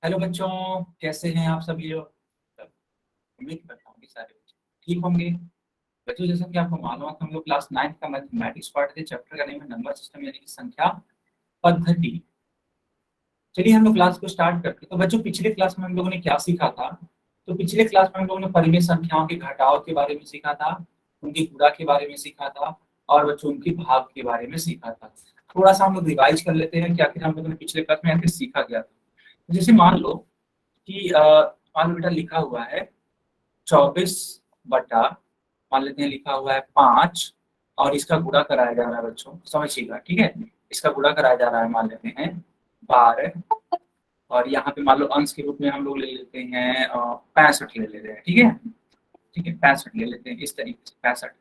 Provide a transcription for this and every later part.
Hello बच्चों, कैसे हैं आप सभी लोग। उम्मीद करता हूँ कि सारे बच्चे ठीक होंगे। बच्चों, जैसा कि आपको मालूम है कि हम लोग क्लास 9 का मैथमेटिक्स पढ़ थे। चैप्टर का नेम है नंबर सिस्टम यानी कि संख्या पद्धति। चलिए हम लोग क्लास को स्टार्ट करते हैं। तो बच्चों, पिछले क्लास में हम लोगों ने क्या सीखा था। तो पिछले क्लास में हम लोगों ने परिमेय संख्याओं के घटाव के बारे में सीखा था, उनकी गुणा के बारे में सीखा था, और बच्चों उनकी भाग के बारे में सीखा था। थोड़ा सा हम लोग रिवाइज कर लेते हैं कि आखिर हम लोगों ने पिछले क्लास में आखिर सीखा क्या था। जैसे मान लो कि मान लो बेटा लिखा हुआ है 24 बटा, मान लेते हैं लिखा हुआ है 5, और इसका गुणा कराया जा रहा है। बच्चों समझिएगा, ठीक है। इसका गुणा कराया जा रहा है, मान लेते हैं 12, और यहाँ पे मान लो अंश के रूप में हम लोग ले लेते हैं 65 ले लेते हैं, ठीक है। ठीक है, 65 ले लेते हैं, इस तरीके से 65।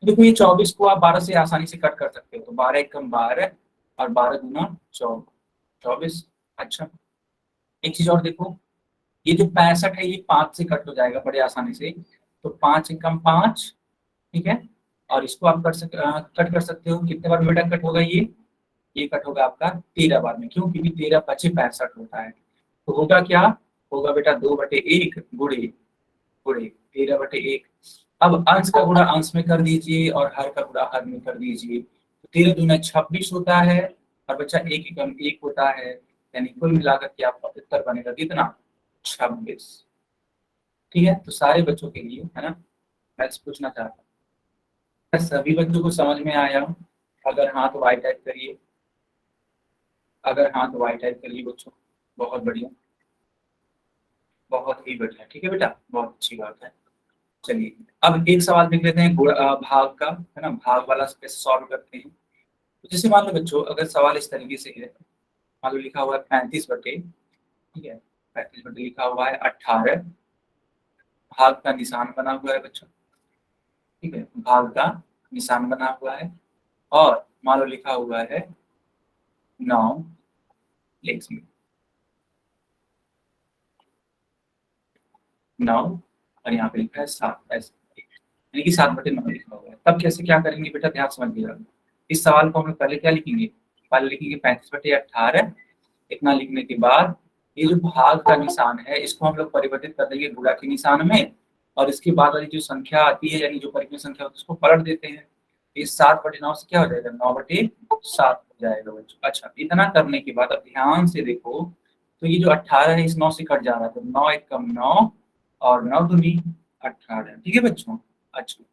देखो ये 24 को आप 12 से आसानी से कट कर सकते हो, तो 12 एकम 12 और 12 गुना 24। अच्छा, एक चीज और देखो, ये जो 65 है ये 5 से कट हो जाएगा बड़े आसानी से। तो 5 एकम 5, ठीक है। और इसको आप कट कर सकते हो कितने बार बेटा कट होगा ये कट होगा आपका 13 बार में। क्यों? क्योंकि 13 पचे 65 होता है। तो होगा क्या? होगा बेटा 2/1 गुणे गुणे 13/1। अब अंश का गुणा अंश में कर दीजिए और हर का गुणा हर में कर दीजिए। तो 13 दूना 26 होता है, और बच्चा 1 एकम 1 होता है। यानी कुल मिलाकर के आपका उत्तर बनेगा कितना? 26। ठीक है, तो सारे बच्चों के लिए है ना, मैं पूछना चाहता हूँ, क्या सभी बच्चों को समझ में आया? अगर हाँ तो वाई टाइप करिए, अगर हाँ तो वाई टाइप करिए बच्चों। बहुत बढ़िया, बहुत ही बढ़िया, ठीक है बेटा, बहुत अच्छी बात है। चलिए अब एक सवाल देख लेते हैं भाग का, है ना, भाग वाला कैसे सॉल्व करते हैं। तो जैसे मान लो बच्चों, अगर सवाल इस तरीके से है, मान लो लिखा हुआ है 35/, ठीक है, 35/, लिखा हुआ है 18, भाग का निशान बना हुआ है बच्चों, ठीक है, भाग का निशान बना हुआ है, और मान लो लिखा हुआ है 9 लेक्स में, 9, और यहाँ पे लिखा है 7, ऐसे यानी कि 7/9 लिखा हुआ है। तब कैसे क्या करेंगे बेटा, ध्यान समझिएगा। इस सवाल को हम लोग पहले क्या लिखेंगे, पहले लिखेंगे 35/18। इतना लिखने के बाद ये जो भाग का निशान है इसको हम लोग परिवर्तित कर देंगे गुणा के निशान में, और इसके बाद वाली जो संख्या आती है यानी जो परिमेय संख्या होती है उसको पलट देते हैं। ये 7/9 से क्या हो जाएगा, 9/7 हो जाएगा बच्चों। अच्छा, इतना करने के बाद अब ध्यान से देखो, तो ये जो 18 है इस 9 से कट जा रहा है, तो 9 एकम 9 और 9 दूनी 18, ठीक है बच्चों। अच्छा,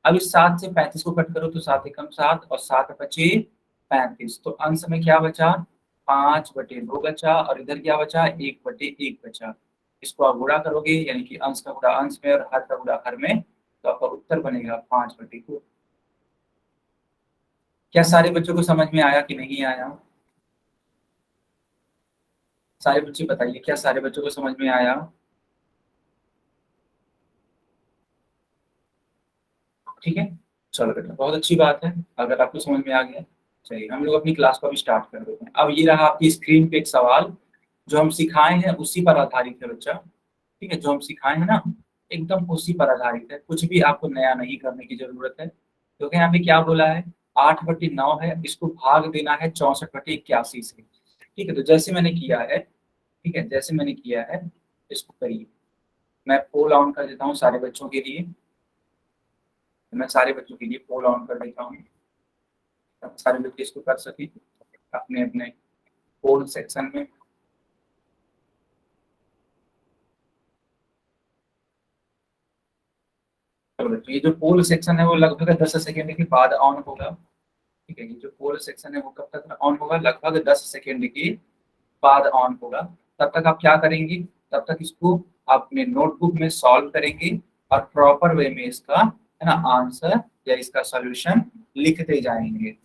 अब इस 7 से 35 को कट करो, तो 7 एकम 7 और 7 बचे 35। तो अंश में क्या बचा, 5/2 बचा, और इधर क्या बचा, 1/1 बचा। इसको आप गुणा करोगे यानी कि अंश का गुणा अंश में और हर का गुणा हर में, तो आपका उत्तर बनेगा 5/2। क्या सारे बच्चों को समझ में आया कि नहीं आया? सारे बच्चे बताइए, क्या सारे बच्चों को समझ में आया? ठीक है, चलो बेटा, बहुत अच्छी बात है अगर आपको समझ में आ गया। चलिए हम लोग अपनी क्लास को अभी स्टार्ट कर देते हैं। अब ये रहा आपकी स्क्रीन पे एक सवाल, जो हम सिखाए हैं उसी पर आधारित है बच्चा। ठीक है, जो हम सिखाए हैं ना एकदम उसी पर आधारित है, कुछ भी आपको नया नहीं करने की जरूरत है। क्योंकि यहाँ पे क्या बोला है, 8/9 है, इसको भाग देना है 64/81 से। ठीक है, तो जैसे मैंने किया है, ठीक है, जैसे मैंने किया है इसको करिए। मैं पोल ऑन कर देता हूँ सारे बच्चों के लिए, मैं सारे बच्चों के लिए पोल ऑन कर देता हूँ, सारे बच्चे इसको कर सकें अपने अपने पोल सेक्शन में। चलो बच्चों, ये जो पोल सेक्शन है वो लगभग 10 सेकेंड के बाद ऑन होगा। ठीक है, ये जो पोल सेक्शन है वो कब तक ऑन होगा, लगभग 10 सेकेंड के बाद ऑन होगा। तब तक आप क्या करेंगे, तब तक इसको आप अपने नोटबुक में सॉल्व करेंगे, और प्रॉपर वे में इसका है ना आंसर या इसका सॉल्यूशन लिखते जाएंगे।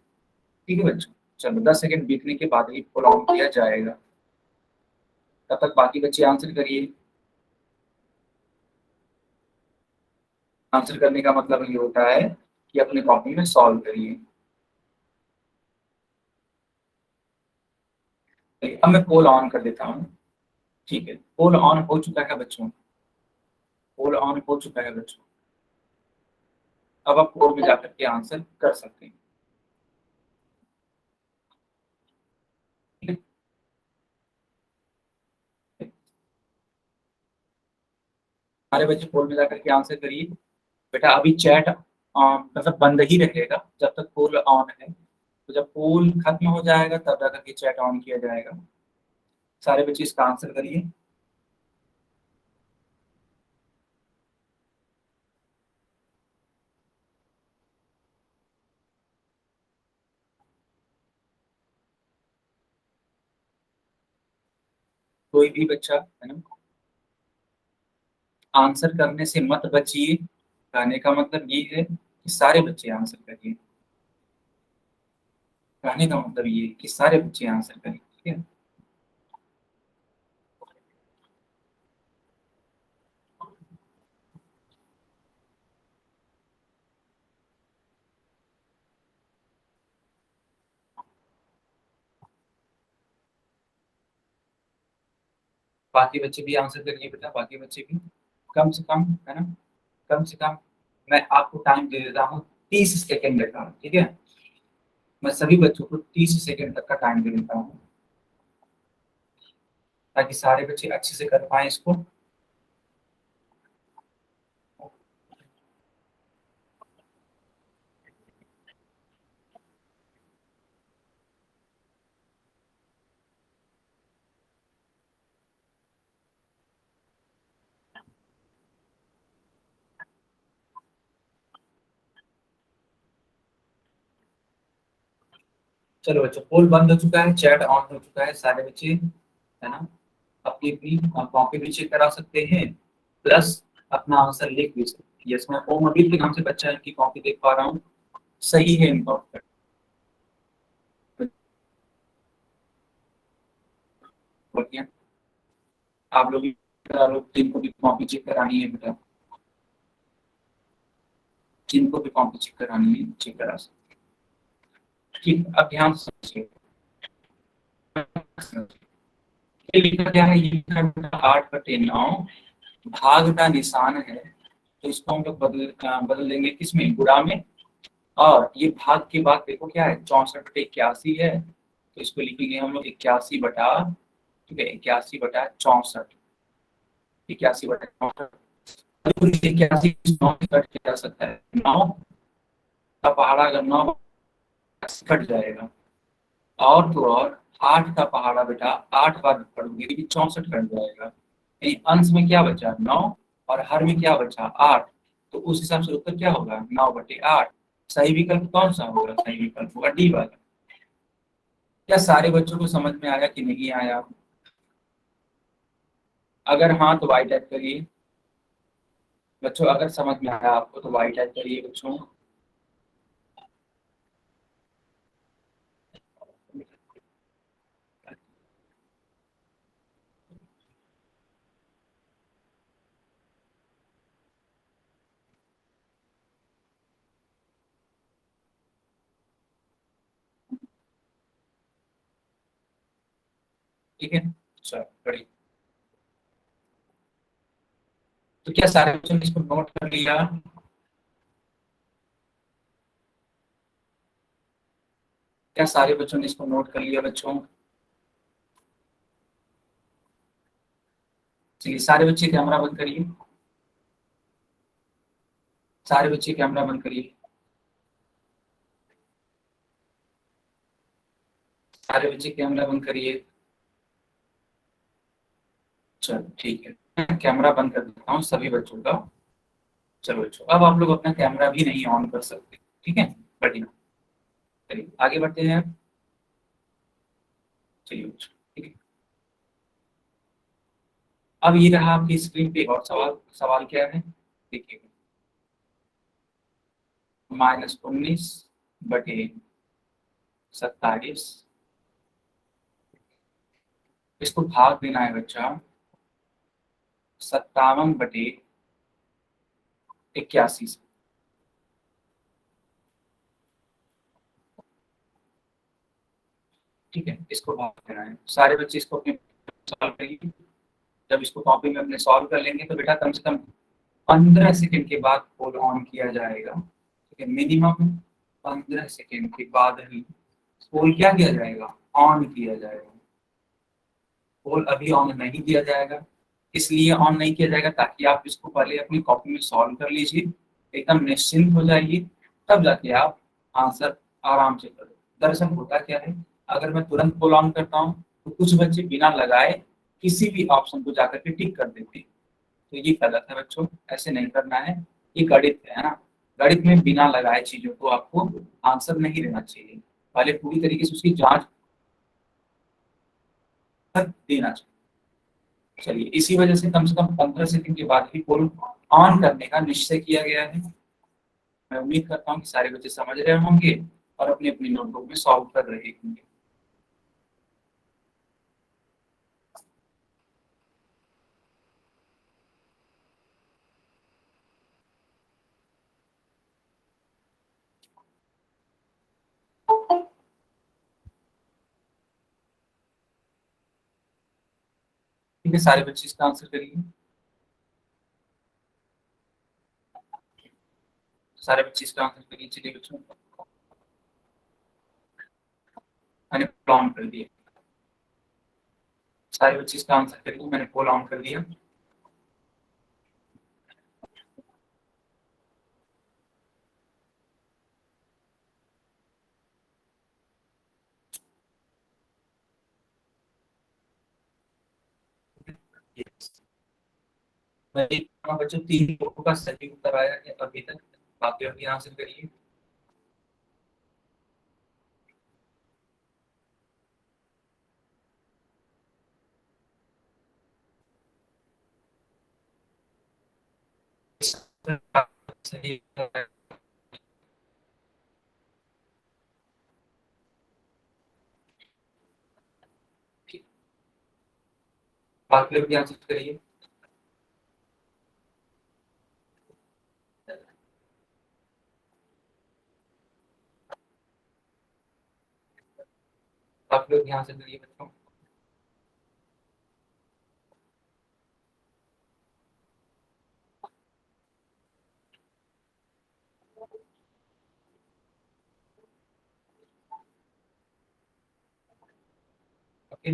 ठीक है बच्चों, चलो 10 सेकेंड बीतने के बाद ही पोल ऑन किया जाएगा। तब तक बाकी बच्चे आंसर करिए। आंसर करने का मतलब ये होता है कि अपने कॉपी में सॉल्व करिए। अब मैं पोल ऑन कर देता हूँ। ठीक है, पोल ऑन हो चुका है बच्चों, पोल ऑन हो चुका है बच्चों। अब आप पोल में जाकर के आंसर कर सकते हैं। ठीक है, सारे बच्चे पोल में जाकर के आंसर करिए। बेटा अभी चैट मतलब बंद ही रहेगा जब तक पोल ऑन है, तो जब पोल खत्म हो जाएगा तब जाकर के चैट ऑन किया जाएगा। सारे बच्चे इसका आंसर करिए। कोई भी बच्चा है ना, आंसर करने से मत बचिए। कहने का मतलब ये है कि सारे बच्चे आंसर करिए। कहने का मतलब ये है कि सारे बच्चे आंसर करिए, ठीक है। बाकी बच्चे भी आंसर करिए बेटा, बाकी बच्चे भी कम से कम, है ना, कम से कम मैं आपको टाइम दे देता हूँ 30 सेकेंड का, ठीक है। मैं सभी बच्चों को 30 सेकेंड तक का टाइम दे देता हूँ ताकि सारे बच्चे अच्छे से कर पाए इसको। चलो बच्चों, पोल बंद हो चुका है, चैट ऑन हो चुका है, सारे बच्चे, है ना, अपनी अपनी कॉपी भी चेक करा सकते हैं, प्लस अपना आंसर लिख भी सकते हैं। यस, मैं ओम अबीर के नाम से बच्चा की कॉपी देख पा रहा हूँ, सही है इनका उत्तर। बढ़िया। आप लोग जिनको भी कॉपी चेक करानी है बेटा, जिनको भी कॉपी चेक करानी है चेक करा सकते हैं। ठीक, अब ध्यान से समझिए। ये लिखा क्या है, ये लिखा है 8/9, भाग का निशान है, तो इसको हम लोग बदल देंगे किसमें, गुणा में। और ये भाग के बाद देखो क्या है, 64/81 है, तो इसको लिखेंगे हम लोग 81/, ठीक है, 81/64, 81/64। 81 9 से कट किया जा सकता है, 9 का पहाड़ा अगर 9 कट जाएगा, और तो और 8 का पहाड़ा बेटा 8 बार पढ़ोगे तो भी 64 कट जाएगा, यानी अंश में क्या बचा 9, और हर में क्या बचा 8, तो उस हिसाब से उत्तर क्या होगा 9/8। सही विकल्प कौन सा होगा, सही विकल्प होगा डी वाला। क्या सारे बच्चों को समझ में आया कि नहीं आया? अगर हाँ तो वाई टाइप करिए बच्चों, अगर समझ में आया आपको तो वाई टाइप करिए बच्चों। ठीक है, चलो बढ़िया। तो क्या सारे बच्चों ने इसको नोट कर लिया? क्या सारे बच्चों ने इसको नोट कर लिया बच्चों? चलिए सारे बच्चे कैमरा बंद करिए, सारे बच्चे कैमरा बंद करिए, सारे बच्चे कैमरा बंद करिए। चलो ठीक है, मैं कैमरा बंद कर देता हूँ सभी बच्चों का। चलो बच्चों, अब आप लोग अपना कैमरा भी नहीं ऑन कर सकते, ठीक है, बढ़िया। चलिए आगे बढ़ते हैं। चलिए बच्चों, ठीक है। अब ये रहा आपकी स्क्रीन पे, और सवाल, सवाल क्या है देखिए, -19/27, इसको भाग देना है बच्चा 57/81 से, ठीक है, इसको भाग देना है। सारे बच्चे इसको अपने सॉल्व करिए। जब इसको कॉपी में अपने सॉल्व कर लेंगे तो बेटा कम से कम 15 सेकंड के बाद पोल ऑन किया जाएगा, ठीक है, मिनिमम 15 सेकंड के बाद ही पोल क्या किया जाएगा, ऑन किया जाएगा। पोल अभी ऑन नहीं किया जाएगा, इसलिए ऑन नहीं किया जाएगा, ताकि आप इसको पहले अपनी कॉपी में सॉल्व कर लीजिए, एकदम निश्चिंत हो जाइए, तब जाके आप आंसर आराम से करो। दरअसल होता क्या है, अगर मैं तुरंत पोल ऑन करता हूँ तो कुछ बच्चे बिना लगाए किसी भी ऑप्शन को जाकर के टिक कर देते हैं, तो ये गलत है बच्चों, ऐसे नहीं करना है। ये गणित है ना, गणित में बिना लगाए चीजों को आपको आंसर नहीं देना चाहिए, पहले पूरी तरीके से उसकी जांच कर देना चाहिए। चलिए, इसी वजह से कम 15 सेकंड के बाद ही पोल ऑन करने का निश्चय किया गया है। मैं उम्मीद करता हूँ कि सारे बच्चे समझ रहे होंगे और अपनी अपनी नोटबुक में सॉल्व कर रहे होंगे। ठीक है, सारे बच्चे इसका आंसर करिए। सारे बच्चे इसका आंसर करिए। चलिए बच्चों, मैंने पोल ऑन कर दिया। सारे बच्चे इसका आंसर करिए, मैंने पोल ऑन कर दिया। बच्चों, 3 लोगों का सही उत्तर आया है अभी तक, बाकी अभी आंसर करिए। सही उत्तर है। बाकी लोग भी आंसर करिए। आप लोग यहाँ से करिए बच्चों। ओके,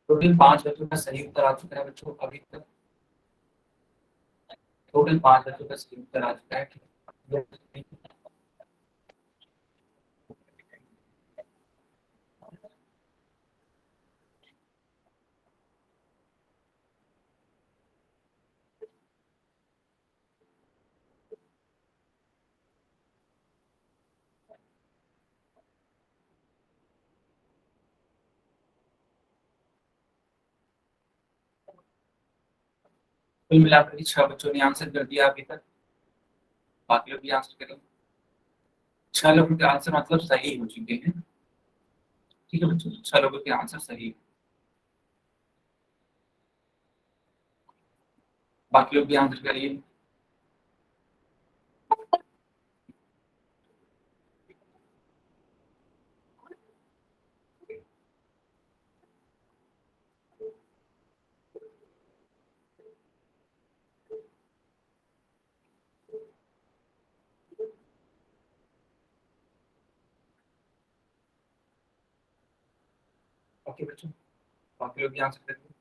टोटल 5 बच्चों का सही उत्तर आ चुका है बच्चों अभी तक। टोटल 5 बच्चों का सही उत्तर आ चुका है। कुल मिलाकर के 6 बच्चों ने आंसर कर दिया अभी तक, बाकी लोग भी आंसर करें। 6 लोगों के आंसर मतलब सही हो चुके हैं। ठीक है बच्चों, 6 लोगों के आंसर सही है। बाकी लोग भी आंसर करिए। ओके बच्चों, बाकी लोग भी आंसर करिए।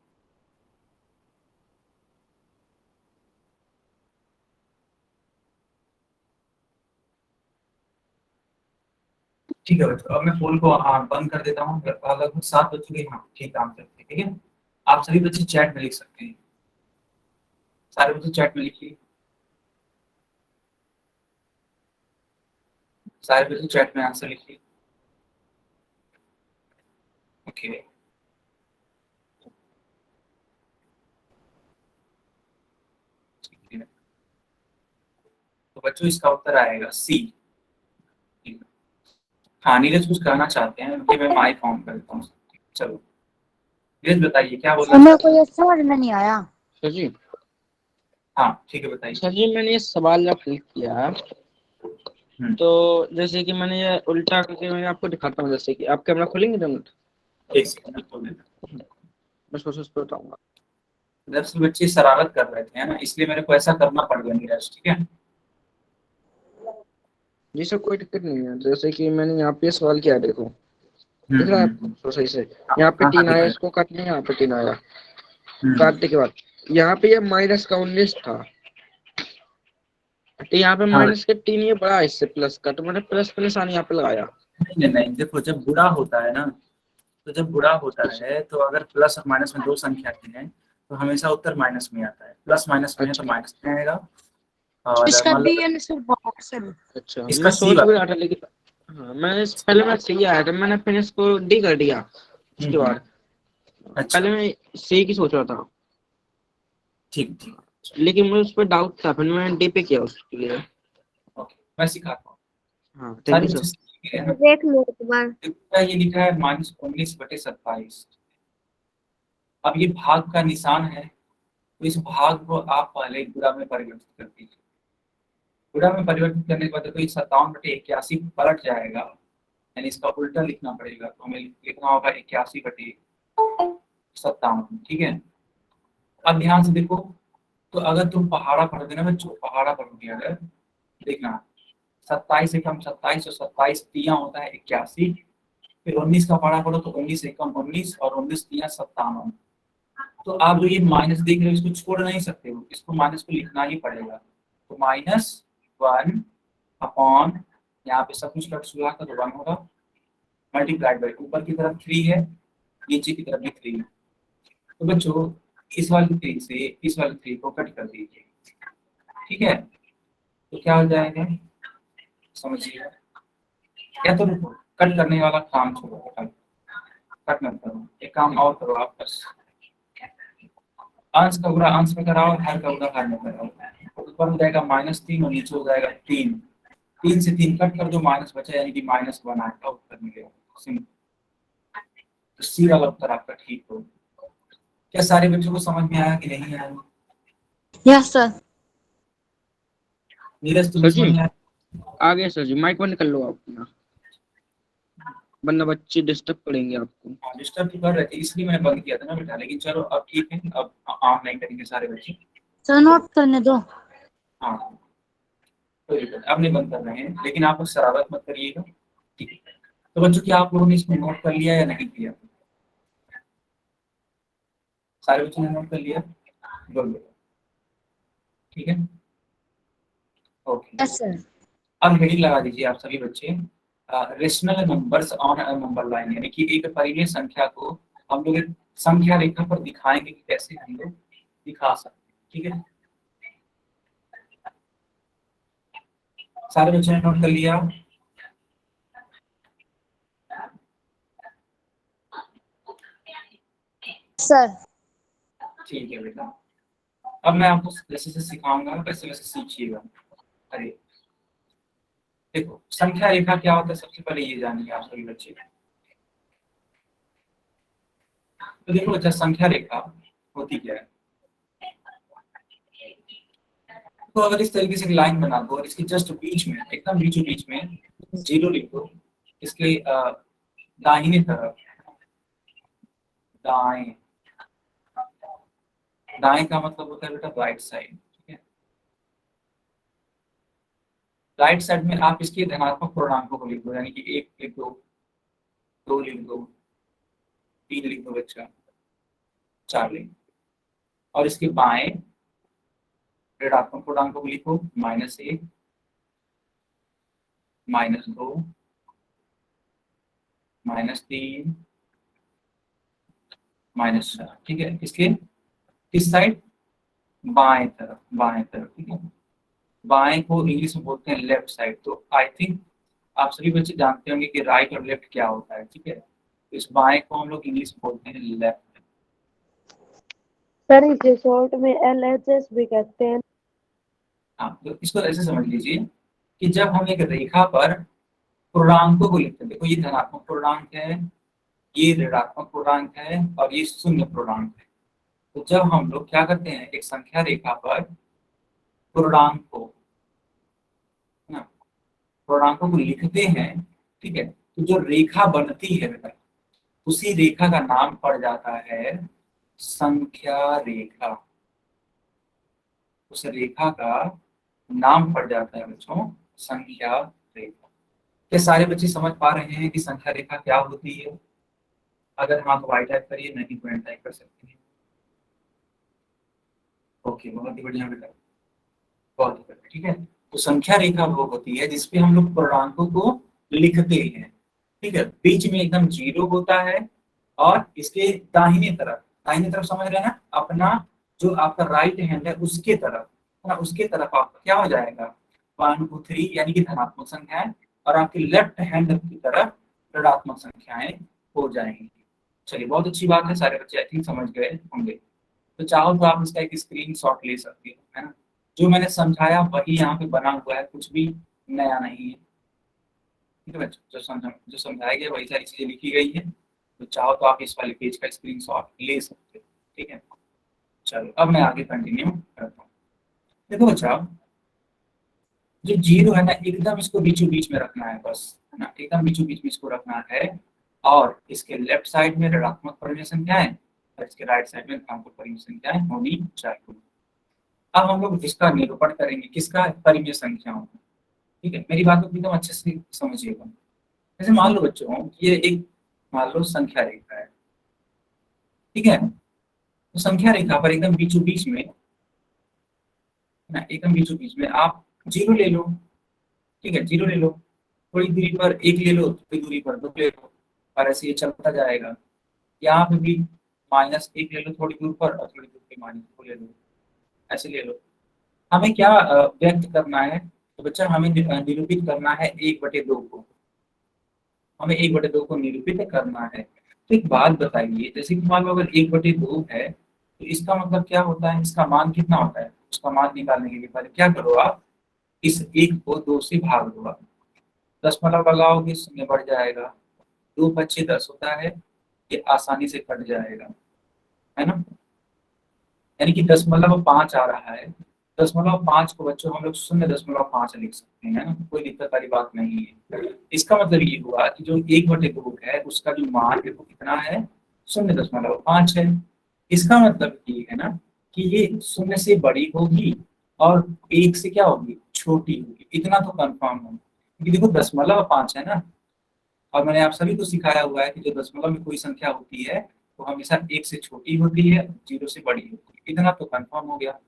ठीक है बच्चों, अब मैं पोल को बंद कर देता हूँ। लगभग 7 बच्चों के हाँ ठीक आंसर थे। ठीक है, आप सभी बच्चे चैट में लिख सकते हैं। सारे बच्चे चैट में लिखिए। सारे बच्चे चैट में आंसर लिखिए। ओके, ठीक है। तो बच्चों, इसका उत्तर आएगा सी। हाँ, नीरज कुछ कहना चाहते हैं कि मैं माइक ऑन करता हूँ। चलो नीरज बताइए क्या बोलना हमें चाहते कोई हैं। समझ में नहीं आया। सर जी, हाँ ठीक है, बताइए। सर जी, मैंने ये सवाल जब हल किया तो जैसे कि मैंने ये उल्टा करके मैं आपको दिखाता हूँ। जैसे कि आप कैमरा खोलेंगे 2 मिनट, एक सेकंड में खोल लेना। मैं प्रोसेस पे बताऊंगा। दरअसल बच्चे शरारत कर रहे थे, है ना, इसलिए मेरे को ऐसा करना पड़ गया नीरज। ठीक है, जी सर, कोई दिक्कत नहीं है। जैसे कि मैंने यहाँ पे सवाल किया, देखो दिख रहा है आपको तो सही से, यहाँ पे हाँ हाँ 3 दिख आया, रहा है। इसको काटने, यहाँ पे 3 आया, हम्म, काटने के बाद यहाँ पे ये माइनस का 19 था, तो यहाँ पे हाँ माइनस के 3 ये बड़ा है इससे प्लस का, तो मैंने प्लस का निशान यहाँ पे लगाया। नहीं नहीं नहीं, देखो जब गुणा होता है ना, तो जब गुणा होता अच्छा है तो अगर प्लस और माइनस में दो संख्या की है तो हमेशा उत्तर माइनस में आता है, प्लस माइनस में है तो अच्छा माइनस में आएगा। और इसका मान लो D N sir box sir. अच्छा, इसका मैं सी सोच भी रहा था लेकिन हाँ, मैंने पहले मैं सी आया था, मैंने फिर इसको डी कर दिया। उसके हम्म, बाद अच्छा पहले मैं सी की सोच रहा था, ठीक ठीक, लेकिन मुझे उस पर डाउट था, फिर मैंने डी पे किया उसके लिए। ओके मैं सिखाता हूँ। हाँ, थैंक सारी यू सर। बच्चे सीख गए हैं ना? देख लो एक बार। इसका ये लिखा है -19/27। अब ये भाग का निशान है, तो इस भाग को आप पहले गुणा में परिवर्तित कर दीजिए। गुणा में परिवर्तित करने के बाद देखो ये 57/81 पलट जाएगा, यानी इसका उल्टा लिखना पड़ेगा, तो हमें लिखना होगा 81/57। ठीक है, अब ध्यान से देखो, तो अगर तुम पहाड़ा पढ़ोगे ना बच्चों, पहाड़ा पढ़ोगे अगर, देखना 27 एकम 27 और 27 तिया होता है 81, फिर 19 का पहाड़ा पढ़ो तो 19 एकम 19 और 19 तिया 57। तो आप जो ये माइनस देख रहे हो इसको छोड़ नहीं सकते हो, इसको माइनस को लिखना ही पड़ेगा। तो -1 अपॉन, यहाँ पे सब कुछ कट शुरू का तो 1 होगा, मल्टीप्लाइड बाई ऊपर की तरफ 3 है, नीचे की तरफ भी 3 है। तो बच्चों इस वाली 3 से इस वाली 3 को कट कर दीजिए। ठीक है, तो क्या हो जाएगा समझिएगा, या तो रुको, कट करने वाला काम छोड़ो, कट मत करो, एक काम और करो आप, बस अंश का गुणा अंश में कराओ, हर का गुणा हर में कराओ। तो ऊपर हो जाएगा -3 और नीचे हो जाएगा 3। 3 से 3 कट कर दो, माइनस बचा, यानी कि -1 आपका उत्तर मिलेगा। सिंपल, तो सी वाला उत्तर आपका ठीक हो। क्या सारे बच्चों को समझ में आया कि नहीं आया? Yes sir. नीरज तुम्हें सर जी समझ में आया? आ गया सर जी, माइक बंद कर लो आप अपना, वरना बच्चे डिस्टर्ब करेंगे आपको। हाँ डिस्टर्ब तो कर रहे थे, इसलिए मैंने बंद किया था ना बेटा, लेकिन चलो अब ठीक है, अब ऑन नहीं करेंगे सारे बच्चे। सर नोट करने दो। हाँ कोई दिक्कत नहीं, अब नहीं बंद कर रहे हैं, लेकिन आप लोग शरारत मत करिएगा। ठीक है, तो बच्चों क्या आप लोगों ने इसको नोट कर लिया या नहीं किया? सारे बच्चों ने नोट कर लिया? गुड, ठीक है, ओके। Yes sir. अब हेडिंग लगा दीजिए आप सभी बच्चे, rational numbers on a number line, यानी कि एक परिमेय संख्या को हम लोग एक संख्या रेखा पर दिखाएंगे कि कैसे हम लोग दिखा सकते हैं। ठीक है, सारे बच्चों ने नोट कर लिया? सर ठीक है बेटा, अब मैं आपको जैसे जैसे सिखाऊंगा वैसे वैसे सीखिएगा। अरे देखो संख्या रेखा क्या होता है, सबसे पहले ये जानिए आप सभी बच्चे। तो देखो बच्चा, संख्या रेखा होती क्या है, तो अगर इस तरीके से एक लाइन बना दो और इसके जस्ट बीच में, एकदम बीचों बीच में 0 लिख दो, इसके दाहिने तरफ, दाएं, दाएं का मतलब होता है बेटा राइट साइड। ठीक है, राइट साइड में आप इसके धनात्मक पूर्णांकों को लिख दो, यानी कि 1 लिख दो, 2 लिख दो, 3 लिख दो बच्चा, 4 लिख दो। और इसके बाएं ऋणात्मक पूर्णांकों को लिखो, -1, -2, -3, -4। ठीक है, इसके किस साइड, बाएं तरफ, बाएं तरफ। ठीक है, बाएं को इंग्लिश में बोलते हैं लेफ्ट साइड। तो आई थिंक आप सभी बच्चे जानते होंगे कि राइट और लेफ्ट क्या होता है। ठीक है, तो इस बाएं को हम लोग इंग्लिश में बोलते हैं लेफ्ट। सर इसे शॉर्ट में LHS भी कहते हैं। हाँ, तो इसको ऐसे समझ लीजिए कि जब हम एक रेखा पर पूर्णांकों को लिखते हैं, देखो ये धनात्मक पूर्णांक है, ये ऋणात्मक पूर्णांक है और ये शून्य पूर्णांक है। तो जब हम लोग क्या करते हैं, एक संख्या रेखा पर पूर्णांक को, है ना, पूर्णांकों को लिखते हैं, ठीक है, तो जो रेखा बनती है बेटा, उसी रेखा का नाम पड़ जाता है संख्या रेखा। उस रेखा का नाम पड़ जाता है बच्चों संख्या रेखा। क्या सारे बच्चे समझ पा रहे हैं कि संख्या रेखा क्या होती है? अगर हाँ तो वाई टाइप करिए, नहीं तो एन टाइप कर सकते हैं। ओके, बहुत ही बढ़िया बेटा, बहुत ही बढ़िया। ठीक है, तो संख्या रेखा वो होती है जिसपे हम लोग पूर्णांकों को लिखते हैं। ठीक है, बीच में एकदम जीरो होता है और इसके दाहिने तरफ समझ रहे हैं ना, अपना जो आपका राइट हैंड है उसके तरफ है ना, उसके तरफ आपका क्या हो जाएगा 1 2 3 यानी कि धनात्मक संख्याएं, और आपके लेफ्ट हैंड की तरफ ऋणात्मक संख्याएं हो जाएंगी। चलिए, बहुत अच्छी बात है, सारे बच्चे आई थिंक समझ गए होंगे। तो चाहो तो आप इसका एक स्क्रीनशॉट ले सकते हो, है ना। जो मैंने समझाया वही यहाँ पे बना हुआ है, कुछ भी नया नहीं है। ठीक है बच्चों, जो समझाया गया वही सारी चीजें लिखी गई है। तो चाहो तो आप इस वाले पेज का स्क्रीनशॉट ले सकते हो। ठीक है, चलो अब मैं आगे कंटिन्यू करता हूँ। देखो बच्चा, जो जीरो है ना, एकदम इसको बीचों बीच में रखना है बस, है ना, एकदम बीचों बीच में इसको रखना है। और इसके लेफ्ट साइड में ऋणात्मक परिमेय संख्याएं और इसके राइट साइड में धनात्मक परिमेय संख्याएं होनी चाहिए। अब हम लोग इसका निरूपण करेंगे, किसका? परिमेय संख्याओं का। ठीक है, मेरी बात को एकदम अच्छे से समझिएगा। जैसे मान लो बच्चों, ये एक मान लो संख्या रेखा है। ठीक है, तो संख्या रेखा पर एकदम बीचों बीच में ना, एकदम बीचों बीच में आप जीरो ले लो। ठीक है, जीरो ले लो, थोड़ी दूरी पर एक ले लो, थोड़ी दूरी पर दो ले लो, और ऐसे ये चलता जाएगा। यहाँ पे भी -1 ले लो थोड़ी दूर पर, और थोड़ी दूर पे -2 ले लो, ऐसे ले लो। हमें क्या व्यक्त करना है? तो बच्चा हमें निरूपित करना है 1/2 को। हमें 1/2 को निरूपित करना है। तो एक बात बताइए, जैसे कि मान लो अगर 1/2 है तो इसका मतलब क्या होता है? इसका मान कितना होता है? उसका मान निकालने के लिए पहले क्या करो आप, इस 1 को 2 से भाग दो आप। दशमलव लगाओगे, शून्य बढ़ जाएगा। 2 बच्चे 10 होता है, ये आसानी से कट जाएगा, है ना। यानी कि 0.5 आ रहा है, 0.5 को बच्चों हम लोग 0.5 लिख सकते हैं, ना, कोई दिक्कत वाली बात नहीं है। इसका मतलब ये हुआ कि जो 1/2 है उसका जो मान है वो कितना है? 0.5 है। इसका मतलब ये है ना कि ये 0 से बड़ी होगी और 1 से क्या होगी? छोटी होगी। इतना तो कंफर्म हो, क्योंकि देखो 0.5 है ना, और मैंने आप सभी को सिखाया हुआ है कि जो दशमलव में कोई संख्या होती है वो हमेशा 1 से छोटी होती है, 0 से बड़ी होती है। इतना तो कंफर्म हो गया।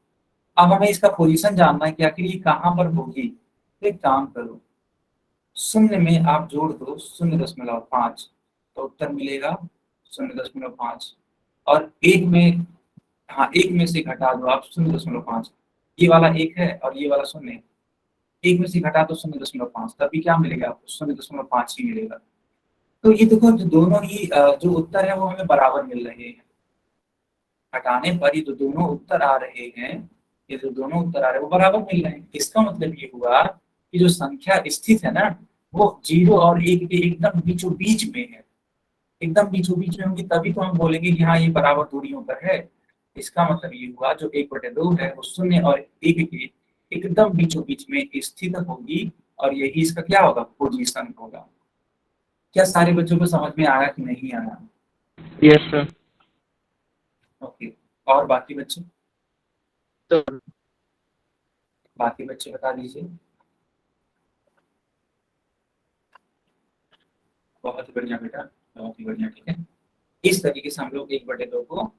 अब हमें इसका पोजीशन जानना है कि आखिर ये कहाँ पर होगी। तो एक काम करो, शून्य में आप जोड़ दो 0.5, तो उत्तर मिलेगा 0.5। और एक में, हाँ, एक में से घटा दो आप 0.5, ये वाला 1 है और ये वाला 0, एक में से घटा दो 0.5, तभी क्या मिलेगा आपको? 0.5 ही मिलेगा। तो ये देखो, जो दोनों ही जो उत्तर है वो हमें बराबर मिल रहे हैं। हटाने पर ये जो दोनों उत्तर आ रहे हैं, ये जो दोनों उत्तर आ रहे हैं वो बराबर मिल रहे हैं। इसका मतलब ये हुआ कि जो संख्या स्थित है ना, वो 0 और 1 के एकदम बीचों बीच में है। एकदम बीचों बीच में होगी तभी तो हम बोलेंगे कि हाँ ये बराबर दूरियों पर है। इसका मतलब ये हुआ जो 1/2 है वो 0 और 1 के एकदम बीचों बीच में स्थित होगी, और यही इसका क्या होगा? पोजीशन होगा। क्या सारे बच्चों को समझ में आया कि नहीं आया? Yes sir. ओके, और बाकी बच्चे? तो बाकी बच्चे बता दीजिए। बहुत ही बढ़िया बेटा, बहुत ही बढ़िया। ठीक है, इस तरीके से हम लोग 1/2 को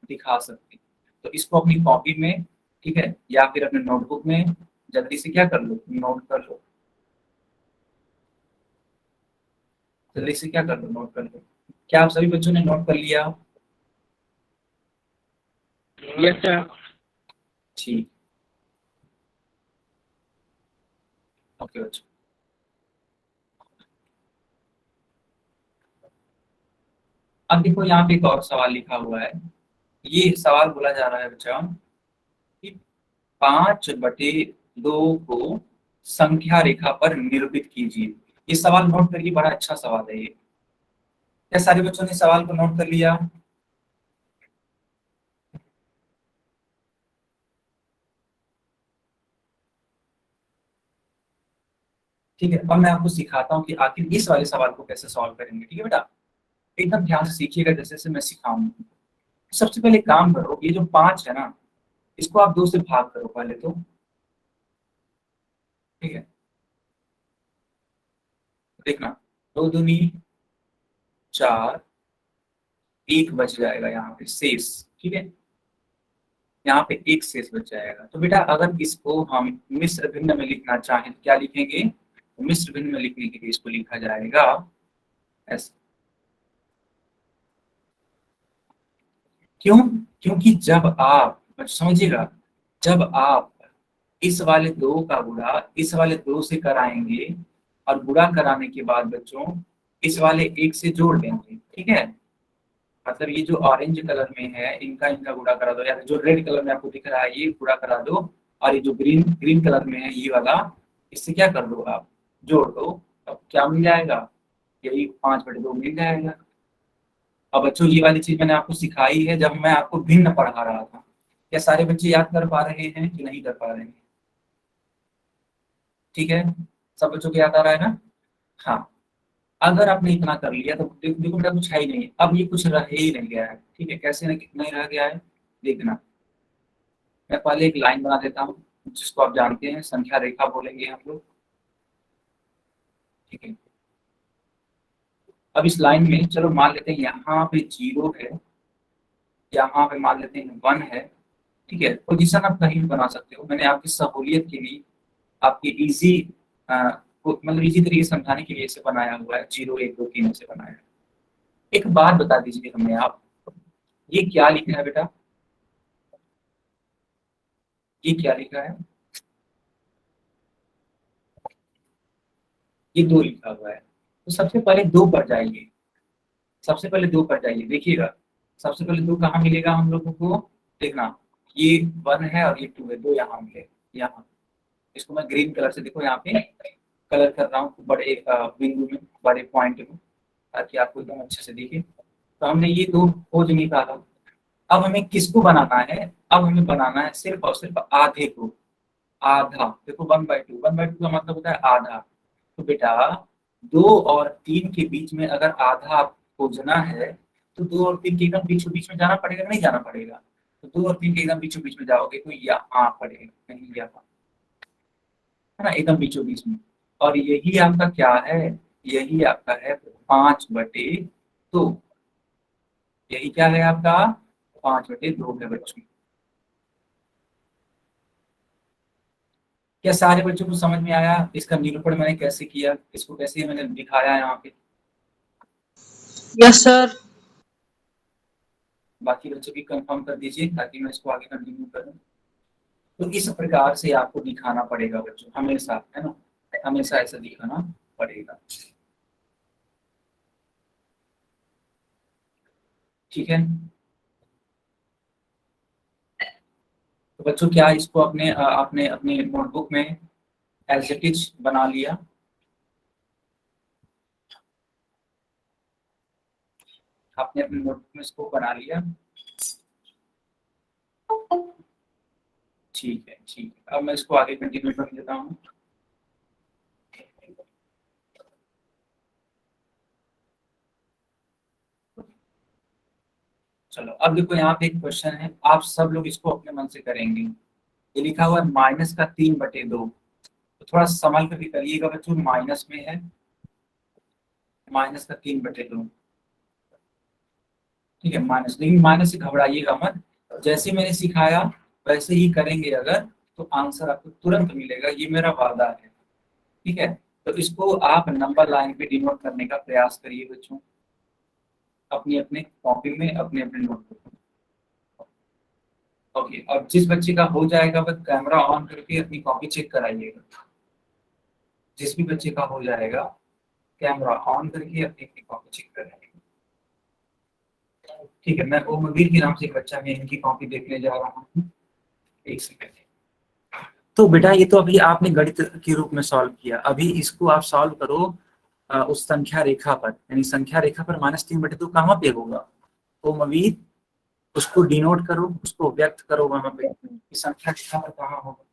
दिखा सकते हैं। तो इसको अपनी कॉपी में, ठीक है, या फिर अपने नोटबुक में जल्दी से क्या कर लो, नोट कर लो। जल्दी से क्या कर लो, नोट कर लो। क्या आप सभी बच्चों ने नोट कर लिया? Yes sir. ठीक, ओके बच्चों। अब देखो यहाँ पे एक और सवाल लिखा हुआ है। ये सवाल बोला जा रहा है बच्चा कि 5/2 को संख्या रेखा पर निरूपित कीजिए। ये सवाल नोट करिए, बड़ा अच्छा सवाल है ये। क्या सारे बच्चों ने सवाल को नोट कर लिया? ठीक है, अब मैं आपको सिखाता हूँ कि आखिर इस वाले सवाल को कैसे सॉल्व करेंगे। ठीक है बेटा, एकदम ध्यान से सीखिएगा जैसे जैसे मैं सिखाऊंगा। सबसे पहले काम करो, ये जो 5 है ना, इसको आप 2 से भाग करो पहले तो। ठीक है, देखना 2 दूनी 4, 1 बच जाएगा यहाँ पे शेष, ठीक है, यहाँ पे 1 शेष बच जाएगा। तो बेटा अगर इसको हम मिश्र भिन्न में लिखना चाहें तो क्या लिखेंगे, तो मिश्र भिन्न में लिखने के लिए इसको लिखा जाएगा ऐसे। क्यों, क्योंकि जब आप समझिएगा, जब आप इस वाले 2 का गुणा इस वाले 2 से कराएंगे और गुणा कराने के बाद बच्चों इस वाले 1 से जोड़ देंगे, ठीक है, मतलब ये जो ऑरेंज कलर में है इनका इनका गुणा करा दो, या जो रेड कलर में आपको दिख रहा है ये गुणा करा दो, और ये जो ग्रीन ग्रीन कलर में है ये वाला, इससे क्या कर दो आप, जोड़ दो, अब क्या मिल जाएगा, यही 5/2 मिल जाएगा। अब बच्चों ये वाली चीज मैंने आपको सिखाई है जब मैं आपको भिन्न पढ़ा रहा था। क्या सारे बच्चे याद कर पा रहे हैं कि नहीं कर पा रहे हैं, ठीक है, सब बच्चों को याद आ रहा है ना। हाँ, अगर आपने इतना कर लिया तो देखो बेटा कुछ है ही नहीं, अब ये कुछ रह ही नहीं गया है, ठीक है, कैसे नहीं रह गया है, देखना, मैं पहले एक लाइन बना देता हूँ जिसको आप जानते हैं संख्या रेखा बोलेंगे हम लोग, ठीक है। अब इस लाइन में चलो मान लेते हैं यहाँ पे 0 है, यहाँ पे मान लेते हैं 1 है, ठीक है, पोजीशन आप कहीं भी बना सकते हो, मैंने आपकी सहूलियत के लिए आपके इजी मतलब इजी तरीके से समझाने के लिए इसे बनाया हुआ है, 0 1 2 3 से बनाया है। एक बात बता दीजिए हमें आप, ये क्या लिखा है बेटा, ये क्या लिखा है, ये 2 लिखा हुआ है, तो सबसे पहले 2 पर जाइए, सबसे पहले 2 पर जाइए, देखिएगा सबसे पहले 2 कहाँ मिलेगा हम लोगों को, देखना ये 1 है और ये 2 है, 2 यहाँ मिले, यहाँ, इसको मैं ग्रीन कलर से देखो यहाँ पे कलर कर रहा हूँ बड़े बिंदु में, बड़े पॉइंट में, ताकि आपको एकदम अच्छे से दिखे। तो हमने ये 2 खोज निकाला, अब हमें किसको बनाना है, अब हमें बनाना है सिर्फ और सिर्फ आधे को, आधा, देखो 1/2, 1/2 का मतलब होता है आधा, तो बेटा 2 और 3 के बीच में अगर आधा आप खोजना है तो 2 और 3 के एकदम बीचों बीच में जाना पड़ेगा, नहीं जाना पड़ेगा, तो 2 और 3 के एकदम बीचों बीच में जाओगे तो यहाँ पड़ेगा, कहीं यहाँ, है ना, एकदम बीचों बीच में, और यही आपका क्या है, यही आपका है 5/2, यही क्या है आपका 5/2 है बच्चों। क्या सारे बच्चों को समझ में आया इसका निरूपण मैंने कैसे किया, इसको कैसे मैंने दिखाया यहाँ पे, यस सर। बाकी बच्चों भी कंफर्म कर दीजिए ताकि मैं इसको आगे कंटिन्यू करूँ। तो इस प्रकार से आपको दिखाना पड़ेगा बच्चों, हमेशा, है ना, हमेशा ऐसा दिखाना पड़ेगा, ठीक है। तो बच्चों क्या इसको अपने आपने अपने नोटबुक में एज इट इज बना लिया, आपने अपने नोटबुक में इसको बना लिया, ठीक है, ठीक है, अब मैं इसको आगे कंटिन्यू कर देता हूँ। चलो अब देखो यहाँ पे एक क्वेश्चन है, आप सब लोग इसको अपने मन से करेंगे, ये लिखा हुआ है -3/2, तो थोड़ा संभल कर भी करिएगा बच्चों, माइनस में है -3/2, ठीक है, माइनस, लेकिन माइनस से घबराइएगा मत, जैसे मैंने सिखाया वैसे ही करेंगे अगर तो आंसर आपको तुरंत मिलेगा, ये मेरा वादा है, ठीक है। तो इसको आप नंबर लाइन पे डिनोट करने का प्रयास करिए बच्चों, अपनी अपने कॉपी में, अपने अपने नोटबुक में, ओके। और जिस बच्चे का हो जाएगा वह कैमरा ऑन करके अपनी कॉपी चेक कराइएगा, जिस भी बच्चे का हो जाएगा कैमरा ऑन करके अपनी अपनी कॉपी चेक कराइएगा, ठीक है। मैं ओमवीर के नाम से एक बच्चा है, इनकी कॉपी देखने जा रहा हूँ, एक सेकंड। तो बेटा ये तो अभी आपने गणित के रूप में सॉल्व किया, अभी इसको आप सॉल्व करो उस संख्या रेखा पर, यानी संख्या रेखा पर -3/2 कहाँ पे होगा, ओमवीर उसको डिनोट करो, उसको व्यक्त करो वहां पे कि संख्या रेखा पर कहाँ होगा।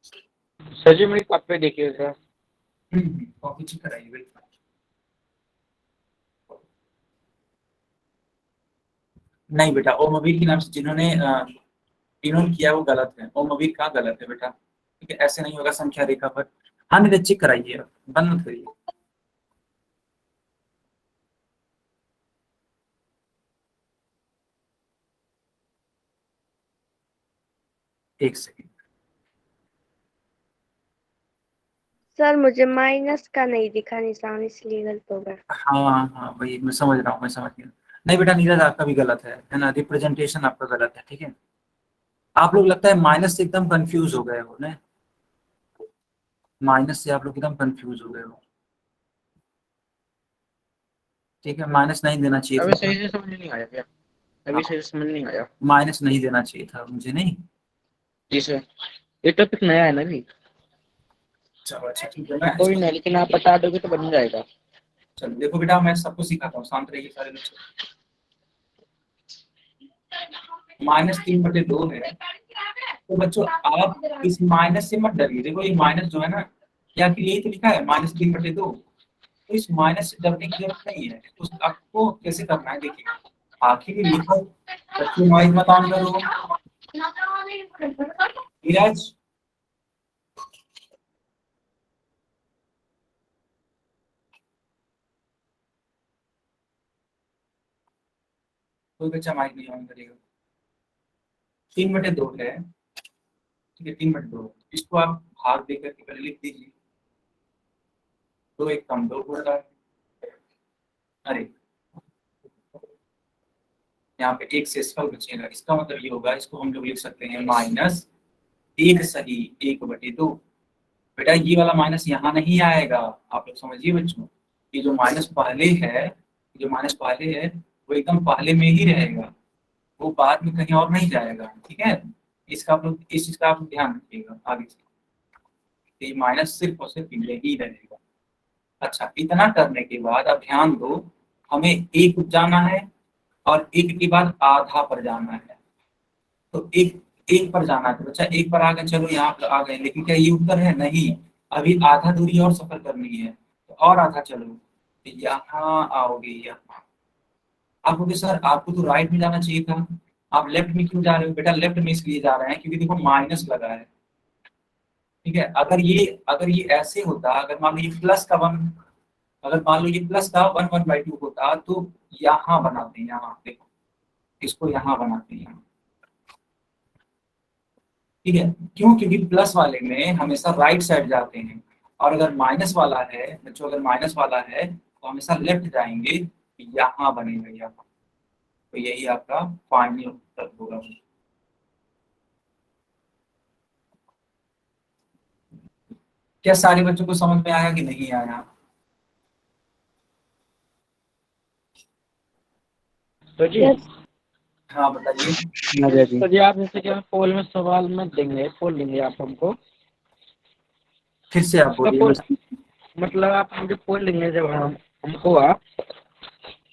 सर जी मेरी कॉपी देखिए सर। कॉपी चेक कराइए बिल्कुल। नहीं बेटा, ओमवीर के नाम से जिन्होंने इन्होंने किया वो गलत है, ओमवीर का गलत है बेटा, ठीक है, ऐसे नहीं होगा संख्या रेखा पर। हाँ नहीं, चेक कराइए, बंद मत करिए। एक सेकंड। सर मुझे माइनस का नहीं दिखा निशान, इसलिए गलत हो गया। हाँ हाँ वही मैं समझ रहा हूँ, मैं समझ गया। नहीं बेटा नीरज, आपका भी गलत है ना, रिप्रेजेंटेशन आपका गलत है, ठीक है। आप लोग लगता है माइनस से एकदम कंफ्यूज हो गए हो ना, माइनस से आप लोग एकदम कंफ्यूज हो गए हो, ठीक है, माइनस नहीं देना चाहिए अभी था। सही से समझ नहीं आया क्या? अभी हाँ, सही से समझ नहीं आया। माइनस नहीं देना चाहिए था मुझे, नहीं। जी सर, ये टॉपिक नया है ना अभी। चलो अच्छा ठीक है, मैं कोई इसको, नहीं, लेकिन आप बता दोगे तो बन जाएगा। चलो देखो बेटा, मैं सबको सिखाता हूँ, शांत रहिए सारे बच्चे। -3/2 है, तो बच्चों आप इस माइनस से मत डरिए। देखो ये माइनस जो है ना, क्या कि यही तो लिखा है -3/2, तो इस माइनस से डरने की जरूरत नहीं है। तो आपको कैसे करना है देखिए, आखिर में लिखो, बच्चों नॉइज मत ऑन करो। नीरज, कोई बच्चा माइक नहीं ऑन करेगा। 3/2 है, ठीक है, 3/2, इसको आप भाग देकर के पहले लिख दीजिए। 2 एक कम 2 होता है, अरे यहाँ पे एक शेषफल बचेगा, इसका मतलब ये होगा, इसको हम लोग लिख सकते हैं -1 सही 1/2। बेटा ये वाला माइनस यहाँ नहीं आएगा, आप लोग समझिए बच्चों, ये जो माइनस पहले है, जो माइनस पहले है वो एकदम पहले में ही रहेगा, वो बाद में कहीं और नहीं जाएगा, ठीक है। इसका आप लोग, इस चीज का आप ध्यान रखिएगा आगे से, तो ये माइनस सिर्फ और सिर्फ यही रहेगा। अच्छा, इतना करने के बाद अब ध्यान दो, हमें एक जाना है और एक के बाद आधा पर जाना है। तो एक एक पर जाना है, तो बच्चा एक पर आ गए, चलो यहाँ पर आ गए, लेकिन क्या ये उत्तर है? नहीं, अभी आधा दूरी और सफर करनी है, तो और आधा चलो, तो यहाँ आओगे, यहाँ आप बोले सर आपको तो राइट में जाना चाहिए था, आप लेफ्ट में क्यों जा रहे हो? बेटा लेफ्ट में इसलिए जा रहे हैं क्योंकि देखो माइनस लगा है, ठीक है। अगर ये ऐसे होता, अगर मान लो ये प्लस का 1, अगर मान लो ये प्लस का 1/2 होता, तो यहाँ बनाते हैं, यहाँ देखो, इसको यहाँ बनाते हैं, यहाँ, ठीक है। क्यों? क्योंकि प्लस वाले में हमेशा राइट साइड जाते हैं, और अगर माइनस वाला है बच्चों, अगर माइनस वाला है तो हमेशा लेफ्ट जाएंगे, यहाँ बनेगा यहाँ। तो यही आपका फाइनल उत्तर होगा। क्या सारे बच्चों को समझ में आया कि नहीं आया? तो जी यस हाँ बताइए। तो जी आप जैसे कि हम पोल में सवाल में देंगे, पोल देंगे आप हमको, फिर से आप उसका बोलिए। पोल मतलब आप मुझे पोल देंगे जब हम हमको आप,